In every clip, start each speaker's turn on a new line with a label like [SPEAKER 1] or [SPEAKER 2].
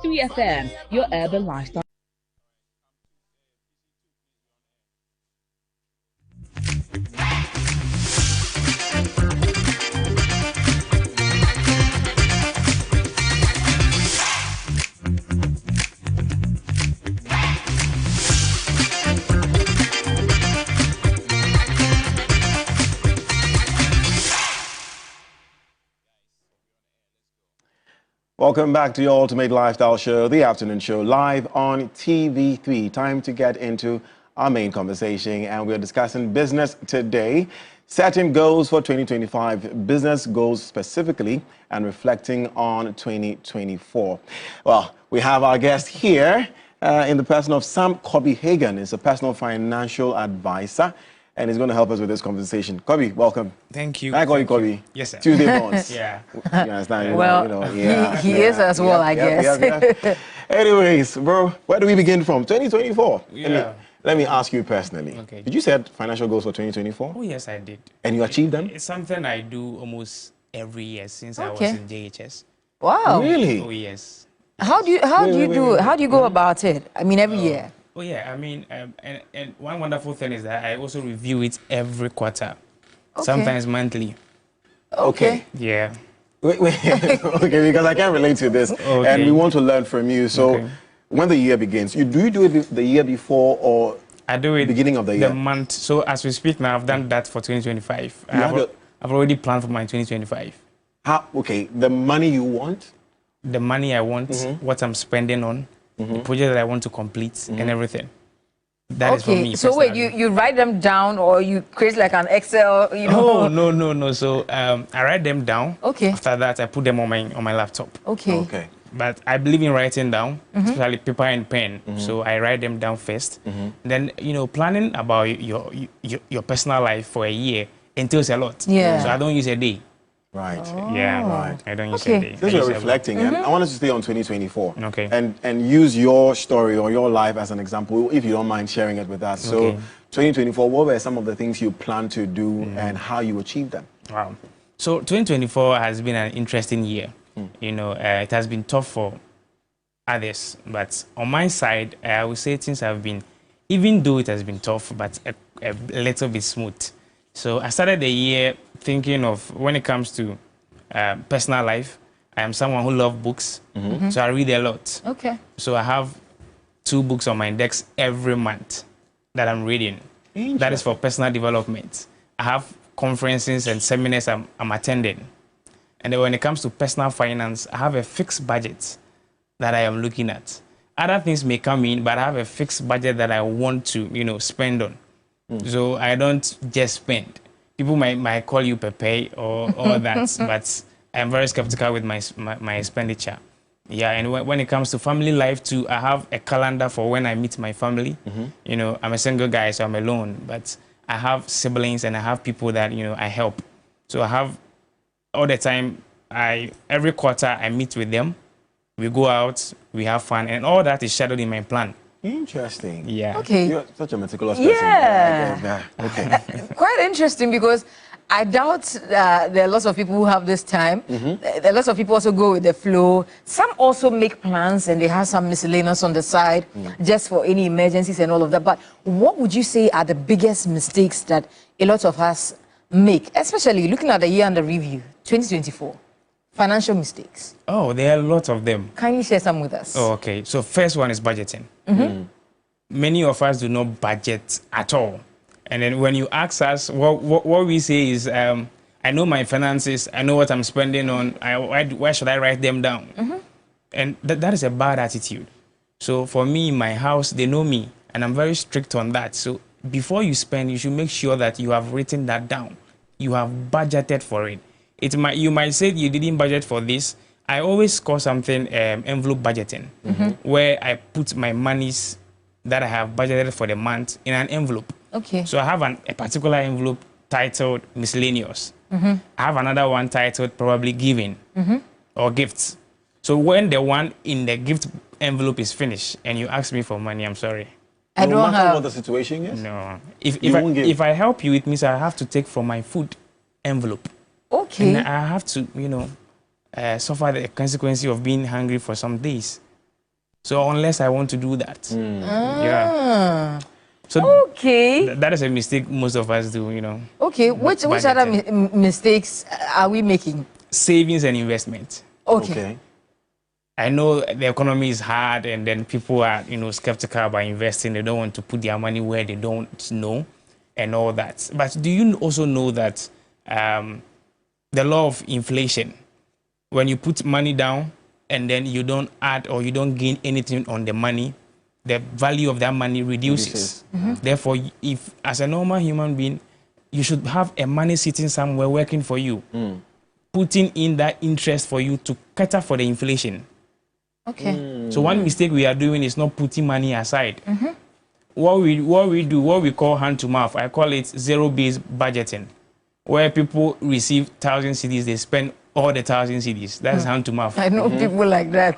[SPEAKER 1] TV3 FM, your urban lifestyle.
[SPEAKER 2] Welcome back to your ultimate lifestyle show, the afternoon show, live on TV3. Time to get into our main conversation, and we're discussing business today, setting goals for 2025, business goals specifically, and reflecting on 2024. Well, we have our guest here in the person of Sam Kobi Hagan. He's a personal financial advisor, and he's going to help us with this conversation. Kobi, welcome.
[SPEAKER 3] Thank you.
[SPEAKER 2] I call you Kobi.
[SPEAKER 3] Yes, sir.
[SPEAKER 2] Tuesday mornings.
[SPEAKER 3] Yeah.
[SPEAKER 2] You understand?
[SPEAKER 4] Well, he is as well, I guess.
[SPEAKER 2] Anyways, bro, where do we begin from? 2024.
[SPEAKER 3] Yeah.
[SPEAKER 2] Let me ask you personally.
[SPEAKER 3] Okay.
[SPEAKER 2] Did you set financial goals for 2024?
[SPEAKER 3] Oh, yes, I did.
[SPEAKER 2] And you achieved them?
[SPEAKER 3] It's something I do almost every year since I was
[SPEAKER 4] Okay.
[SPEAKER 3] in JHS.
[SPEAKER 4] Wow.
[SPEAKER 2] Really?
[SPEAKER 3] Oh, yes.
[SPEAKER 4] How do you go about it? I mean, every year.
[SPEAKER 3] Oh, yeah. I mean, and one wonderful thing is that I also review it every quarter, sometimes monthly.
[SPEAKER 2] Okay.
[SPEAKER 3] Yeah.
[SPEAKER 2] Wait. Okay, because I can't relate to this.
[SPEAKER 3] Okay.
[SPEAKER 2] And we want to learn from you. So,
[SPEAKER 3] Okay.
[SPEAKER 2] when the year begins, do you do it the year before or
[SPEAKER 3] I do it
[SPEAKER 2] beginning of the year?
[SPEAKER 3] The month. So as we speak now, I've done that for 2025. I've already planned for my 2025.
[SPEAKER 2] Okay, the money you want?
[SPEAKER 3] The money I want, what I'm spending on, the project that I want to complete, and everything. That is for me.
[SPEAKER 4] So wait,
[SPEAKER 3] personally.
[SPEAKER 4] you write them down or you create like an Excel, you know?
[SPEAKER 3] Oh, no. So I write them down.
[SPEAKER 4] Okay.
[SPEAKER 3] After that, I put them on my laptop.
[SPEAKER 4] Okay.
[SPEAKER 3] But I believe in writing down, especially paper and pen. So I write them down first. Then, planning about your personal life for a year entails a lot.
[SPEAKER 4] Yeah.
[SPEAKER 3] So I don't use a day.
[SPEAKER 2] Right.
[SPEAKER 3] Yeah.
[SPEAKER 2] Right.
[SPEAKER 3] I don't use
[SPEAKER 4] Okay.
[SPEAKER 3] a day.
[SPEAKER 2] Since
[SPEAKER 3] I
[SPEAKER 2] we're
[SPEAKER 3] use a
[SPEAKER 2] reflecting, and I want us to stay on 2024.
[SPEAKER 3] Okay.
[SPEAKER 2] And use your story or your life as an example, if you don't mind sharing it with us. So,
[SPEAKER 3] Okay.
[SPEAKER 2] 2024, what were some of the things you plan to do and how you achieved them?
[SPEAKER 3] Wow. So 2024 has been an interesting year. It has been tough for others, but on my side, I would say things have been, even though it has been tough, but a little bit smooth. So I started the year thinking of, when it comes to personal life, I am someone who loves books, so I read a lot.
[SPEAKER 4] Okay.
[SPEAKER 3] So I have 2 books on my decks every month that I'm reading. That is for personal development. I have conferences and seminars I'm attending. And then when it comes to personal finance, I have a fixed budget that I am looking at. Other things may come in, but I have a fixed budget that I want to, spend on. So I don't just spend. People might call you Pepe or all that, but I'm very skeptical with my expenditure. Yeah, and when it comes to family life too, I have a calendar for when I meet my family. I'm a single guy, so I'm alone, but I have siblings and I have people that, I help. So I have all the time, every quarter I meet with them. We go out, we have fun, and all that is shadowed in my plan.
[SPEAKER 2] Interesting.
[SPEAKER 3] Yeah.
[SPEAKER 4] Okay.
[SPEAKER 2] You're such a meticulous person.
[SPEAKER 4] Yeah.
[SPEAKER 2] Okay.
[SPEAKER 4] Quite interesting, because I doubt there are lots of people who have this time. There are lots of people also go with the flow. Some also make plans and they have some miscellaneous on the side just for any emergencies and all of that. But what would you say are the biggest mistakes that a lot of us make, especially looking at the year under review, 2024? Financial mistakes.
[SPEAKER 3] Oh, there are a lot of them.
[SPEAKER 4] Can you share some with us?
[SPEAKER 3] Oh, okay. So first one is budgeting. Many of us do not budget at all. And then when you ask us, what we say is, I know my finances, I know what I'm spending on, why should I write them down? And that is a bad attitude. So for me, in my house, they know me, and I'm very strict on that. So before you spend, you should make sure that you have written that down. You have budgeted for it. You might say you didn't budget for this. I always call something envelope budgeting, where I put my monies that I have budgeted for the month in an envelope.
[SPEAKER 4] Okay.
[SPEAKER 3] So I have a particular envelope titled miscellaneous. I have another one titled probably giving or gifts. So when the one in the gift envelope is finished and you ask me for money, I'm sorry.
[SPEAKER 4] I don't
[SPEAKER 2] No matter
[SPEAKER 4] have...
[SPEAKER 2] what the situation is?
[SPEAKER 3] No. If I help you, it means I have to take from my food envelope.
[SPEAKER 4] Okay.
[SPEAKER 3] And I have to, suffer the consequence of being hungry for some days. So unless I want to do that, yeah. So
[SPEAKER 4] okay,
[SPEAKER 3] that is a mistake most of us do, you know.
[SPEAKER 4] Okay, which other mistakes are we making?
[SPEAKER 3] Savings and investment.
[SPEAKER 4] Okay.
[SPEAKER 3] I know the economy is hard, and then people are, you know, skeptical about investing. They don't want to put their money where they don't know, and all that. But do you also know that the law of inflation, when you put money down and then you don't add or you don't gain anything on the money, the value of that money reduces. Therefore, if as a normal human being, you should have a money sitting somewhere working for you, putting in that interest for you to cater for the inflation.
[SPEAKER 4] Okay.
[SPEAKER 3] So one mistake we are doing is not putting money aside. What we do, what we call hand to mouth, I call it zero-based budgeting, where people receive 1,000 cedis, they spend all the 1,000 cedis. That's hand to mouth.
[SPEAKER 4] I know people like that.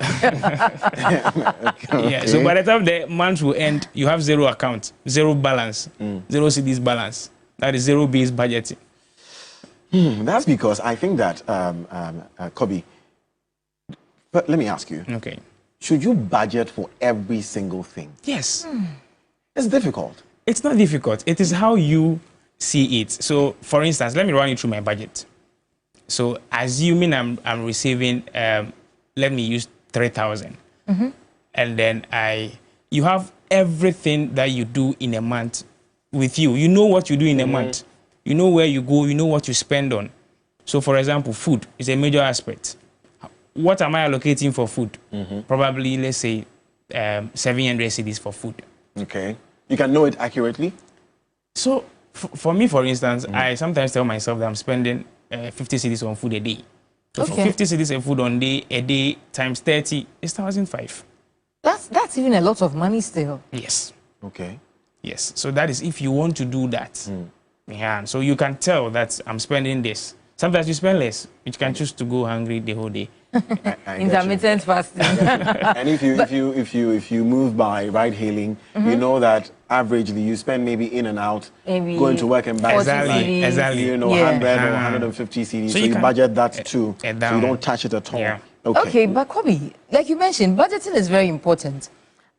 [SPEAKER 3] Yeah. So by the time the month will end, you have zero account, zero balance, zero cedis balance. That is zero-based budgeting.
[SPEAKER 2] That's because I think that, Kobi, but let me ask you.
[SPEAKER 3] Okay.
[SPEAKER 2] Should you budget for every single thing?
[SPEAKER 3] Yes.
[SPEAKER 2] It's difficult.
[SPEAKER 3] It's not difficult. It is how you see it. So, for instance, let me run you through my budget. So, assuming I'm receiving, let me use 3,000, and then you have everything that you do in a month with you. You know what you do in a month. You know where you go. You know what you spend on. So, for example, food is a major aspect. What am I allocating for food? Probably, let's say, 700 cedis for food. Okay.
[SPEAKER 2] You can know it accurately?
[SPEAKER 3] So, for me, for instance, I sometimes tell myself that I'm spending 50 cedis on food a day. So, for 50 cedis of food on a day times 30 is 1,500.
[SPEAKER 4] That's even a lot of money still.
[SPEAKER 3] Yes.
[SPEAKER 2] Okay.
[SPEAKER 3] Yes. So, that is if you want to do that. Yeah. So, you can tell that I'm spending this. Sometimes you spend less, which can choose to go hungry the whole day.
[SPEAKER 4] Intermittent fasting.
[SPEAKER 2] And if you move by ride hailing, you know that averagely you spend maybe in and out, going to work and back.
[SPEAKER 3] Exactly.
[SPEAKER 2] You know, 100 or 150 cedis. So you budget that too. So you don't touch it at all.
[SPEAKER 3] Yeah.
[SPEAKER 4] Okay, but Kobi, like you mentioned, budgeting is very important.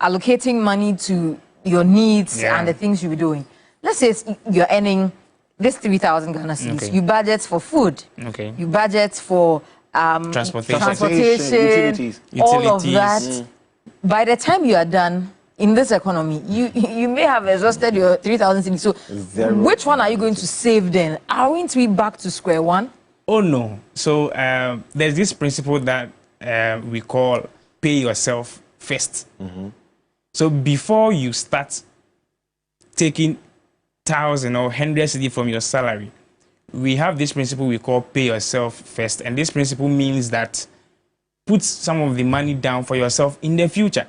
[SPEAKER 4] Allocating money to your needs and the things you're doing. Let's say you're earning this 3,000 Ghana cedis. Okay. You budget for food. Okay. You budget for transportation, utilities, all of that. By the time you are done in this economy, you may have exhausted your 3,000 cedis. So which one are you going to save then? Aren't we back to square one?
[SPEAKER 3] Oh, no. So there's this principle that we call pay yourself first. So before you start taking 1,000 or 100 cedi from your salary, we have this principle we call pay yourself first. And this principle means that put some of the money down for yourself in the future.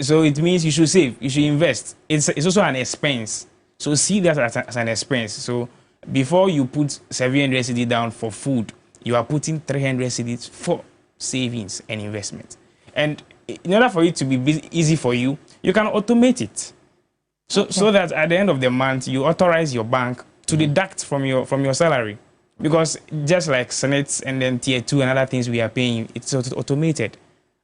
[SPEAKER 3] So it means you should save, you should invest. It's also an expense. So see that as an expense. So before you put 700 cedi down for food, you are putting 300 cedis for savings and investment. And in order for it to be easy for you, you can automate it. So that at the end of the month, you authorize your bank to deduct from your salary. Because just like Senate and then Tier 2 and other things we are paying, it's automated.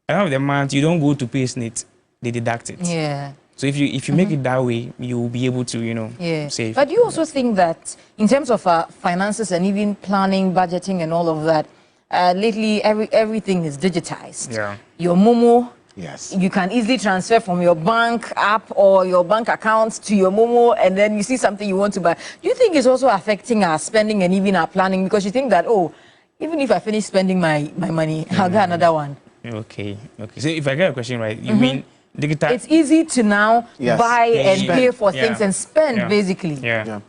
[SPEAKER 3] At the end of the month, you don't go to pay Senate, they deduct it.
[SPEAKER 4] Yeah.
[SPEAKER 3] So if you make it that way, you will be able to, save.
[SPEAKER 4] But do you also think that in terms of finances and even planning, budgeting and all of that, lately everything is digitized. Yeah. Your Momo, you can easily transfer from your bank app or your bank account to your Momo, and then you see something you want to buy. Do you think it's also affecting our spending and even our planning? Because you think that, oh, even if I finish spending my money, I'll get another one. Okay.
[SPEAKER 3] So if I get a question right, you mean digital?
[SPEAKER 4] It's easy to now buy and pay for things and spend, basically.
[SPEAKER 3] Yeah.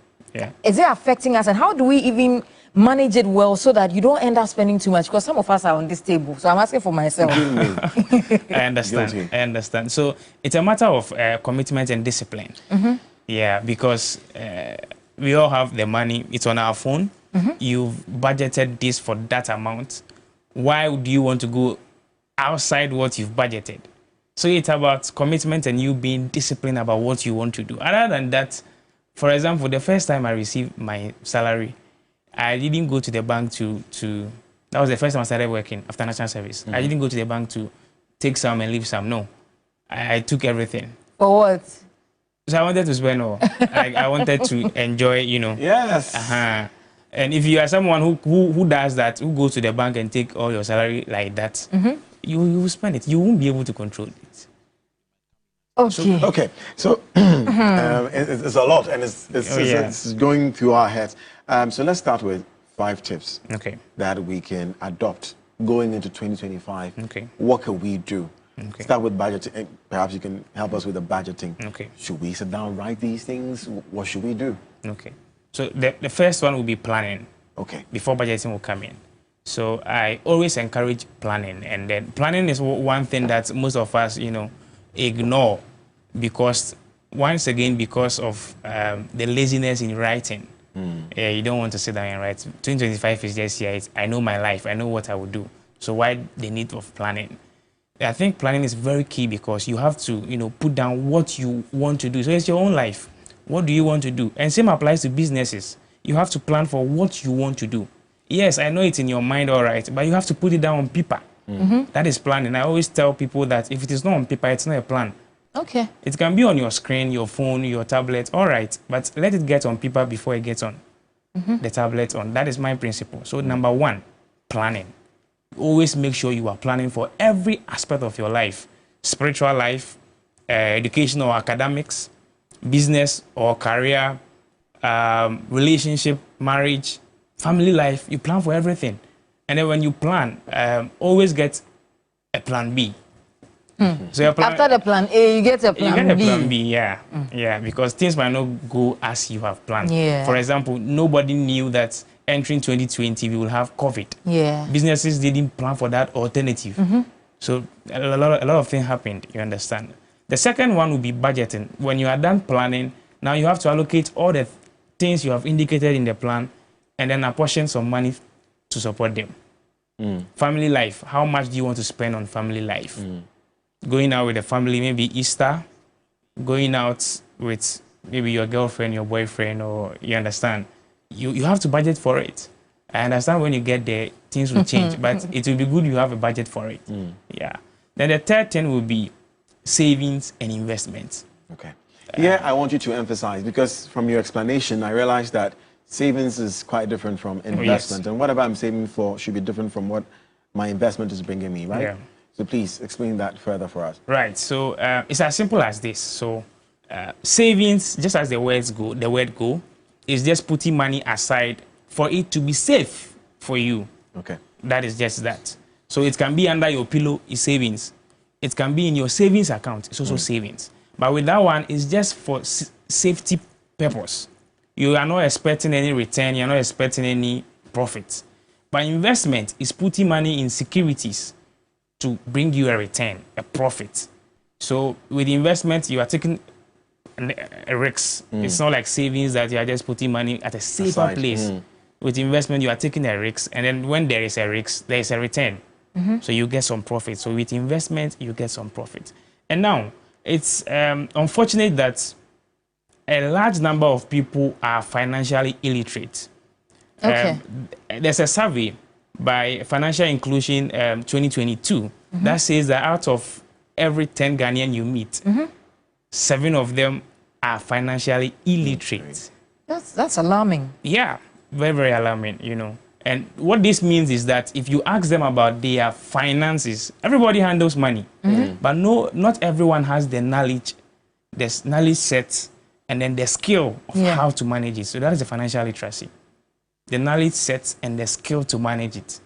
[SPEAKER 4] Is it affecting us, and how do we even manage it well so that you don't end up spending too much? Because some of us are on this table, so I'm asking for myself.
[SPEAKER 3] I understand. So it's a matter of commitment and discipline. Yeah, because we all have the money. It's on our phone. You've budgeted this for that amount. Why do you want to go outside what you've budgeted? So it's about commitment and you being disciplined about what you want to do. Other than that, for example, the first time I received my salary, I didn't go to the bank to that was the first time I started working after national service. I didn't go to the bank to take some and leave some. No, I took everything.
[SPEAKER 4] For what?
[SPEAKER 3] So I wanted to spend all. I wanted to enjoy, you know.
[SPEAKER 2] Yes.
[SPEAKER 3] And if you are someone who does that, who goes to the bank and take all your salary like that, you will spend it. You won't be able to control it.
[SPEAKER 4] Okay.
[SPEAKER 2] So it's a lot, and it's going through our heads. So let's start with 5 tips that we can adopt going into 2025. What can we do? Start with budgeting. Perhaps you can help us with the budgeting. Should we sit down, write these things? What should we do?
[SPEAKER 3] So the first one will be planning. Before budgeting will come in. So I always encourage planning, and then planning is one thing that most of us, you know, ignore, because once again, because of the laziness in writing. You don't want to sit down and write. 2025 is just here. I know my life. I know what I will do. So why the need of planning? I think planning is very key, because you have to, you know, put down what you want to do. So it's your own life. What do you want to do? And same applies to businesses. You have to plan for what you want to do. Yes, I know it's in your mind, all right, but you have to put it down on paper. That is planning. I always tell people that if it is not on paper, it's not a plan. It can be on your screen, your phone, your tablet, all right, but let it get on paper before it gets on the tablet. That is my principle. So number 1, planning. Always make sure you are planning for every aspect of your life: spiritual life, education or academics, business or career, relationship, marriage, family life. You plan for everything. And then when you plan, always get a plan B. So after
[SPEAKER 4] the plan A, you get a plan B.
[SPEAKER 3] You get a plan B, yeah, because things might not go as you have planned. For example, nobody knew that entering 2020 we will have COVID. Businesses didn't plan for that alternative. So a lot of things happened. You understand? The second one will be budgeting. When you are done planning, now you have to allocate all the things you have indicated in the plan, and then apportion some money to support them. Family life. How much do you want to spend on family life? Going out with the family, maybe Easter, going out with maybe your girlfriend, your boyfriend, or you understand, you have to budget for it. I understand when you get there, things will change, but it will be good you have a budget for it. Then the third thing will be savings and investments.
[SPEAKER 2] I want you to emphasize, because from your explanation, I realized that savings is quite different from investment. And whatever I'm saving for should be different from what my investment is bringing me, right? So please explain that further for us.
[SPEAKER 3] Right. So it's as simple as this. So savings, just as the word go, is just putting money aside for it to be safe for you. That is just that. So it can be under your pillow, it's savings. It can be in your savings account, it's also savings. But with that one, it's just for safety purpose. You are not expecting any return, you're not expecting any profit. But investment is putting money in securities to bring you a return, a profit. So with investment, you are taking a risk. It's not like savings that you are just putting money at a safer place. With investment, you are taking a risk, and then when there is a risk, there is a return. So you get some profit. So with investment, you get some profit. And now, it's unfortunate that a large number of people are financially illiterate. There's a survey by Financial Inclusion 2022 that says that out of every 10 Ghanaian you meet, 7 of them are financially illiterate.
[SPEAKER 4] That's alarming.
[SPEAKER 3] Yeah, very, very alarming, you know. And what this means is that if you ask them about their finances, everybody handles money, but not everyone has the knowledge set, and then the skill of how to manage it. So that is the financial literacy. The knowledge set and the skill to manage it.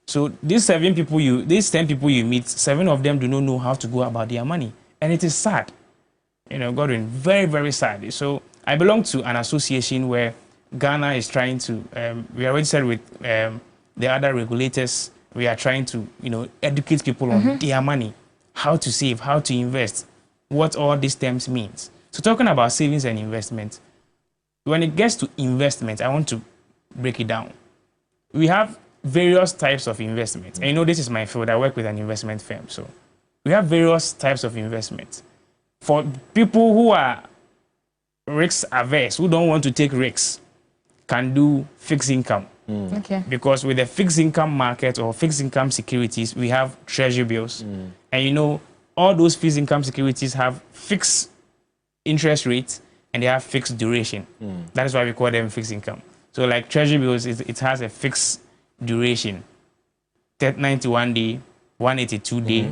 [SPEAKER 3] So these 10 people you meet, 7 of them do not know how to go about their money. And it is sad. You know, Godwin, very, very sad. So I belong to an association where Ghana is trying to, we are registered with the other regulators. We are trying to, you know, educate people on their money, how to save, how to invest, what all these terms means. So talking about savings and investment, when it gets to investment, I want to break it down. We have various types of investment. And you know, this is my field. I work with an investment firm. So we have various types of investment. For people who are risk averse, who don't want to take risks, can do fixed income.
[SPEAKER 4] Okay.
[SPEAKER 3] Because with the fixed income market or fixed income securities, we have treasury bills, And you know, all those fixed income securities have fixed interest rates and they have fixed duration. That is why we call them fixed income. So like treasury bills, it has a fixed duration. 91 day, 182 day,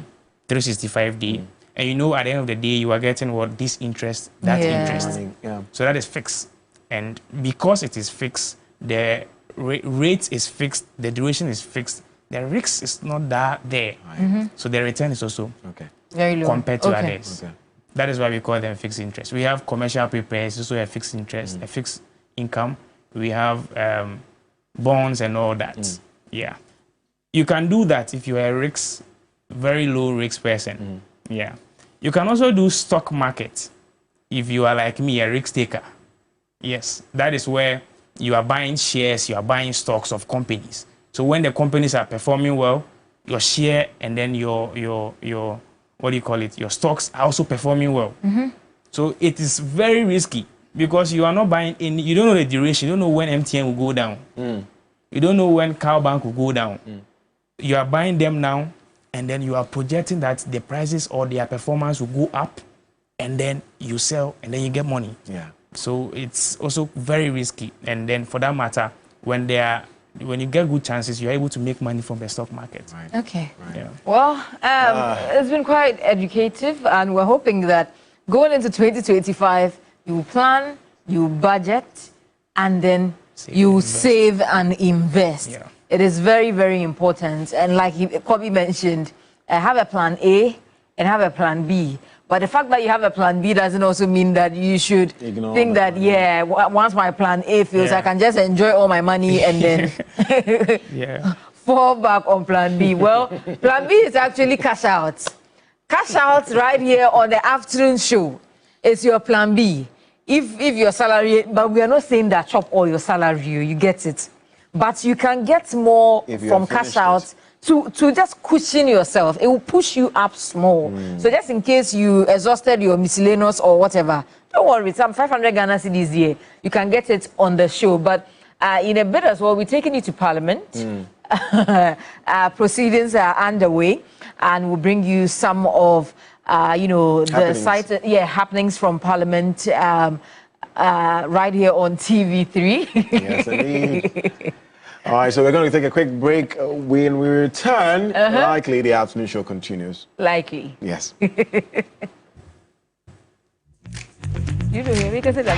[SPEAKER 3] 365 day. And you know, at the end of the day, you are getting what this interest, that interest.
[SPEAKER 2] Yeah.
[SPEAKER 3] So that is fixed. And because it is fixed, the rate is fixed, the duration is fixed, the risk is not that there. So the return is also
[SPEAKER 4] very low
[SPEAKER 3] compared to others. That is why we call them fixed interest. We have commercial papers, also a fixed interest, a fixed income. We have bonds and all that. Yeah. You can do that if you are a very low risk person. Yeah. You can also do stock market if you are like me, a risk taker. Yes. That is where you are buying shares, you are buying stocks of companies. So when the companies are performing well, your share and then your what do you call it? Your stocks are also performing well. So it is very risky because you are not buying any, you don't know the duration, you don't know when MTN will go down. You don't know when Cowbank will go down. You are buying them now and then you are projecting that the prices or their performance will go up and then you sell and then you get money.
[SPEAKER 2] Yeah.
[SPEAKER 3] So it's also very risky. And then for that matter, when you get good chances, you're able to make money from the stock market.
[SPEAKER 4] Okay.
[SPEAKER 3] Yeah.
[SPEAKER 4] Well, it's been quite educative, and we're hoping that going into 2025, you plan, you budget, and then you save and invest.
[SPEAKER 3] Yeah.
[SPEAKER 4] It is very, very important. And like Kobi mentioned, have a plan A and have a plan B. But the fact that you have a plan B doesn't also mean that you should think that, once my plan A fails, I can just enjoy all my money and then fall back on plan B. Well, plan B is actually cash out. Cash out right here on the afternoon show is your plan B. If your salary, but we are not saying that chop all your salary, you get it. But you can get more from cash out to just cushion yourself. It will push you up small. So just in case you exhausted your miscellaneous or whatever, don't worry, some 500 Ghana cedis here. You can get it on the show. But in a bit as well, we're taking you to Parliament. Proceedings are underway, and we'll bring you some of, the happenings from Parliament right here on TV3.
[SPEAKER 2] Yes, indeed. All right, so we're going to take a quick break. When we return, likely the afternoon show continues.
[SPEAKER 4] Likely.
[SPEAKER 2] Yes.
[SPEAKER 4] You know, because it's a